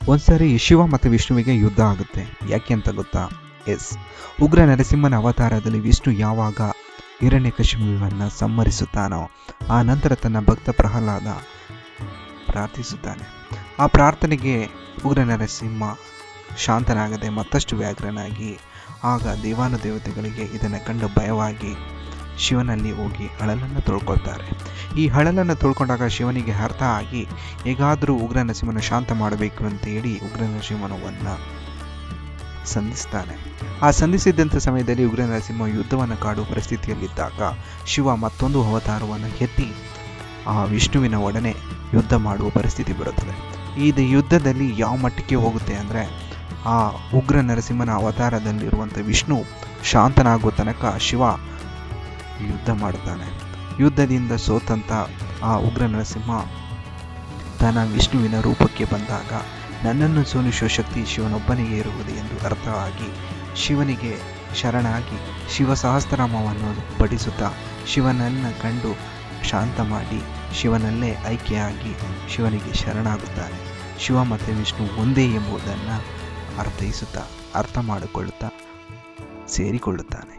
ಒಂದ್ಸರಿ ಶಿವ ಮತ್ತು ವಿಷ್ಣುವಿಗೆ ಯುದ್ಧ ಆಗುತ್ತೆ. ಯಾಕೆ ಅಂತ ಗೊತ್ತಾ? ಉಗ್ರ ನರಸಿಂಹನ ಅವತಾರದಲ್ಲಿ ವಿಷ್ಣು ಯಾವಾಗ ಹಿರಣ್ಯಕಶಿಪುವನ್ನು ಸಂಹರಿಸುತ್ತಾನೋ ಆ ನಂತರ ತನ್ನ ಭಕ್ತ ಪ್ರಹ್ಲಾದ ಪ್ರಾರ್ಥಿಸುತ್ತಾನೆ. ಆ ಪ್ರಾರ್ಥನೆಗೆ ಉಗ್ರ ನರಸಿಂಹ ಶಾಂತನಾಗದೆ ಮತ್ತಷ್ಟು ವ್ಯಾಘ್ರನಾಗಿ, ಆಗ ದೇವಾನುದೇವತೆಗಳಿಗೆ ಇದನ್ನು ಕಂಡು ಭಯವಾಗಿ ಶಿವನಲ್ಲಿ ಹೋಗಿ ಅಳಲನ್ನು ತೊಳ್ಕೊಳ್ತಾರೆ. ಈ ಅಳಲನ್ನು ತೊಳ್ಕೊಂಡಾಗ ಶಿವನಿಗೆ ಅರ್ಥ ಆಗಿ ಹೇಗಾದರೂ ಉಗ್ರ ನರಸಿಂಹನ ಶಾಂತ ಮಾಡಬೇಕು ಅಂತೇಳಿ ಉಗ್ರ ನರಸಿಂಹನವನ್ನು ಸಂಧಿಸ್ತಾನೆ. ಆ ಸಂಧಿಸಿದ್ದಂಥ ಸಮಯದಲ್ಲಿ ಉಗ್ರ ನರಸಿಂಹ ಯುದ್ಧವನ್ನು ಕಾಡುವ ಪರಿಸ್ಥಿತಿಯಲ್ಲಿದ್ದಾಗ ಶಿವ ಮತ್ತೊಂದು ಅವತಾರವನ್ನು ಎತ್ತಿ ಆ ವಿಷ್ಣುವಿನ ಒಡನೆ ಯುದ್ಧ ಮಾಡುವ ಪರಿಸ್ಥಿತಿ ಬರುತ್ತದೆ. ಈ ಯುದ್ಧದಲ್ಲಿ ಯಾವ ಮಟ್ಟಕ್ಕೆ ಹೋಗುತ್ತೆ ಅಂದರೆ, ಆ ಉಗ್ರ ನರಸಿಂಹನ ಅವತಾರದಲ್ಲಿರುವಂಥ ವಿಷ್ಣು ಶಾಂತನಾಗುವ ತನಕ ಶಿವ ಯುದ್ಧ ಮಾಡುತ್ತಾನೆ. ಯುದ್ಧದಿಂದ ಸೋತಂತ ಆ ಉಗ್ರ ನರಸಿಂಹ ತನ್ನ ವಿಷ್ಣುವಿನ ರೂಪಕ್ಕೆ ಬಂದಾಗ ನನ್ನನ್ನು ಸೋಲಿಸುವ ಶಕ್ತಿ ಶಿವನೊಬ್ಬನಿಗೆ ಇರುವುದು ಎಂದು ಅರ್ಥವಾಗಿ ಶಿವನಿಗೆ ಶರಣಾಗಿ ಶಿವ ಸಹಸ್ರನಾಮವನ್ನು ಪಠಿಸುತ್ತಾ ಶಿವನನ್ನು ಕಂಡು ಶಾಂತ ಮಾಡಿ ಶಿವನಲ್ಲೇ ಐಕ್ಯೆಯಾಗಿ ಶಿವನಿಗೆ ಶರಣಾಗುತ್ತಾನೆ. ಶಿವ ಮತ್ತು ವಿಷ್ಣು ಒಂದೇ ಎಂಬುದನ್ನು ಅರ್ಥ ಮಾಡಿಕೊಳ್ಳುತ್ತಾ ಸೇರಿಕೊಳ್ಳುತ್ತಾನೆ.